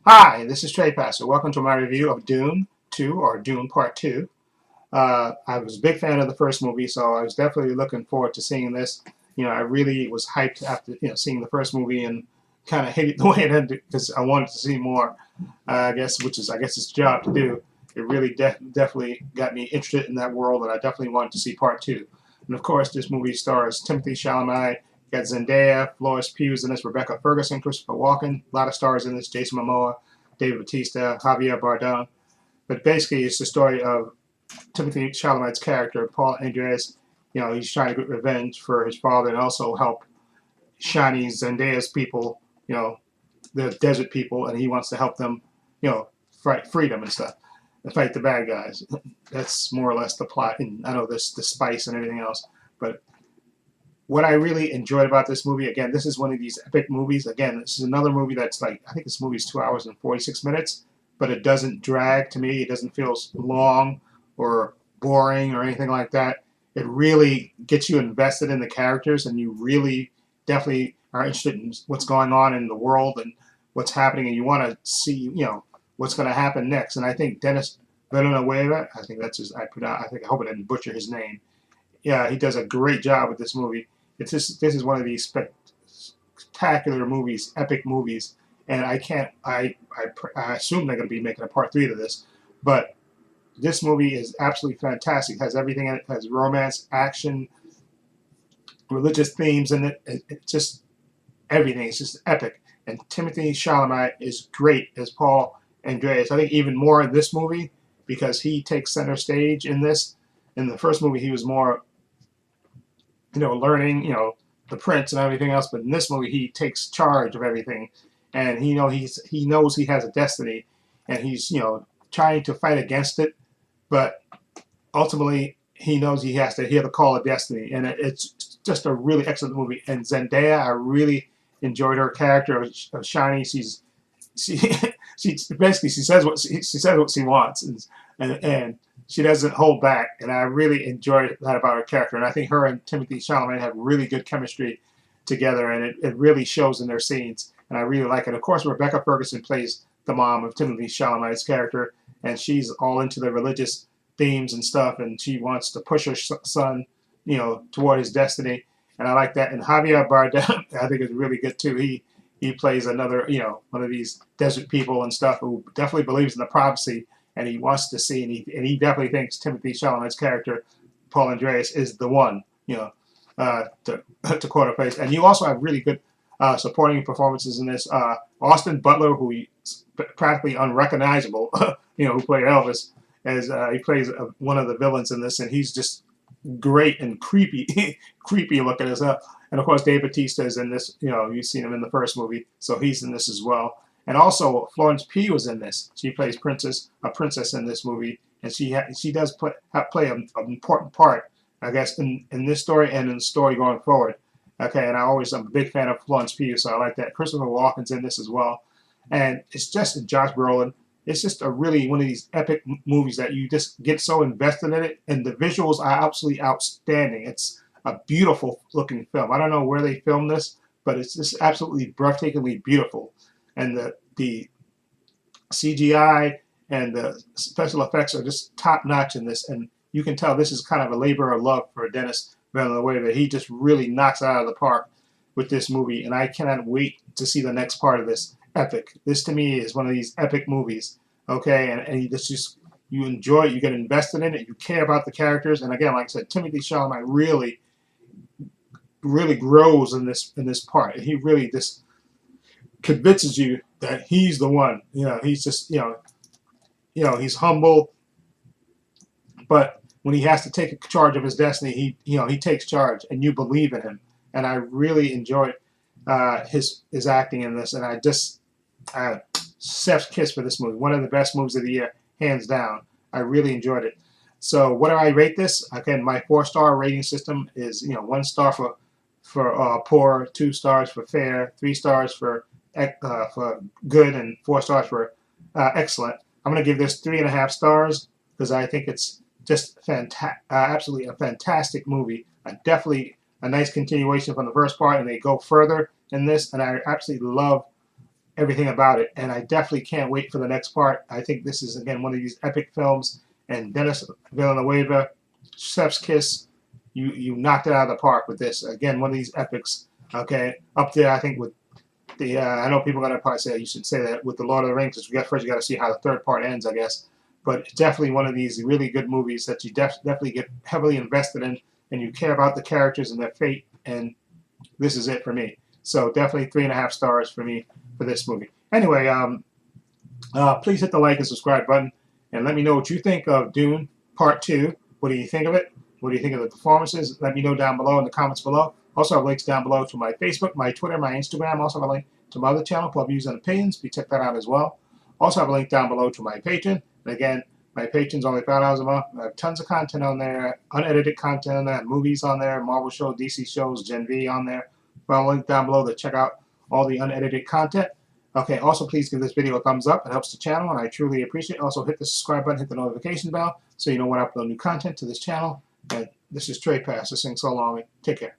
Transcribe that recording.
Hi, this is Trey Passer. Welcome to my review of Dune 2 or Dune Part 2. I was a big fan of the first movie, so I was definitely looking forward to seeing this. I really was hyped after seeing the first movie and kind of hated the way it ended because I wanted to see more. I guess, which is its job to do. It really definitely got me interested in that world, and I definitely wanted to see Part 2. And of course, this movie stars Timothy Chalamet, got Zendaya, Florence Pugh in this, Rebecca Ferguson, Christopher Walken, a lot of stars in this, Jason Momoa, David Bautista, Javier Bardem. But basically, it's the story of Timothy Chalamet's character, Paul Andreas. He's trying to get revenge for his father and also help shiny Zendaya's people, the desert people, and he wants to help them, fight freedom and stuff, and fight the bad guys. That's more or less the plot. And I know this, the spice and everything else, but what I really enjoyed about this movie, again, this is one of these epic movies. Again, this is another movie that's like, I think this movie is 2 hours and 46 minutes, but it doesn't drag to me. It doesn't feel long or boring or anything like that. It really gets you invested in the characters, and you really definitely are interested in what's going on in the world and what's happening, and you want to see, what's going to happen next. And I think Dennis Villanueva, I think that's his, I hope I didn't butcher his name. Yeah, he does a great job with this movie. This is one of these spectacular movies, epic movies, and I can't. I assume they're going to be making a part three to this, but this movie is absolutely fantastic. It has everything in it. It has romance, action, religious themes in it. It's just everything. It's just epic. And Timothy Chalamet is great as Paul Andreas. I think even more in this movie because he takes center stage in this. In the first movie, he was more learning, the prince and everything else. But in this movie, he takes charge of everything, and he knows he has a destiny, and he's trying to fight against it, but ultimately he knows he has to hear the call of destiny, and it's just a really excellent movie. And Zendaya, I really enjoyed her character of Shiny. She she basically she says what she says what she wants, and she doesn't hold back. And I really enjoyed that about her character. And I think her and Timothy Chalamet have really good chemistry together, and it really shows in their scenes. And I really like it. Of course, Rebecca Ferguson plays the mom of Timothy Chalamet's character, and she's all into the religious themes and stuff, and she wants to push her son, toward his destiny. And I like that. And Javier Bardem, I think, is really good too. He plays another, one of these desert people and stuff who definitely believes in the prophecy, and he wants to see, and he definitely thinks Timothy Chalamet's character, Paul Andreas, is the one, to quote a phrase. And you also have really good supporting performances in this. Austin Butler, who is practically unrecognizable, who played Elvis, as he plays one of the villains in this, and he's just great and creepy, creepy looking as hell. And of course, Dave Bautista is in this. You've seen him in the first movie, so he's in this as well. And also, Florence Pugh was in this. She plays a princess in this movie, and she does play an important part, I guess, in this story and in the story going forward. Okay, and I'm a big fan of Florence Pugh, so I like that. Christopher Walken's in this as well, and it's just Josh Brolin. It's just a really one of these epic movies that you just get so invested in it, and the visuals are absolutely outstanding. It's a beautiful looking film. I don't know where they filmed this, but it's just absolutely breathtakingly beautiful, and the CGI and the special effects are just top notch in this, and you can tell this is kind of a labor of love for Dennis Villeneuve. He just really knocks it out of the park with this movie, and I cannot wait to see the next part of this epic. This to me is one of these epic movies. Okay, and you enjoy it, you get invested in it, you care about the characters, and again, like I said, Timothy Chalamet really grows in this part. He really just convinces you that he's the one. He's just he's humble, but when he has to take charge of his destiny, he takes charge, and you believe in him. And I really enjoyed his acting in this, and chef's kiss for this movie. One of the best movies of the year, hands down. I really enjoyed it. So what do I rate this? Again, my 4-star rating system is 1 star for poor, 2 stars for fair, 3 stars for good, and 4 stars for excellent. I'm going to give this 3.5 stars because I think it's just absolutely a fantastic movie. Definitely a nice continuation from the first part, and they go further in this, and I absolutely love everything about it. And I definitely can't wait for the next part. I think this is, again, one of these epic films. And Dennis Villanueva, Chef's Kiss, you knocked it out of the park with this. Again, one of these epics. Okay, up there, I think, with the. I know people are gonna probably say you should say that with the Lord of the Rings. Because first you got to see how the third part ends, I guess. But it's definitely one of these really good movies that you definitely get heavily invested in, and you care about the characters and their fate. And this is it for me. So definitely 3.5 stars for me for this movie. Anyway, please hit the like and subscribe button, and let me know what you think of Dune Part 2. What do you think of it? What do you think of the performances? Let me know down below in the comments below. Also, I have links down below to my Facebook, my Twitter, my Instagram. Also, I have a link to my other channel, Club Views and Opinions. Please check that out as well. Also, I have a link down below to my Patreon. And again, my Patreon's only $5 a month. I have tons of content on there, unedited content on there, movies on there, Marvel shows, DC shows, Gen V on there. I'll link down below to check out all the unedited content. Okay, also please give this video a thumbs up. It helps the channel, and I truly appreciate it. Also, hit the subscribe button, hit the notification bell, so you know when I upload new content to this channel. And this is Trey Pass. This thing's so long. Take care.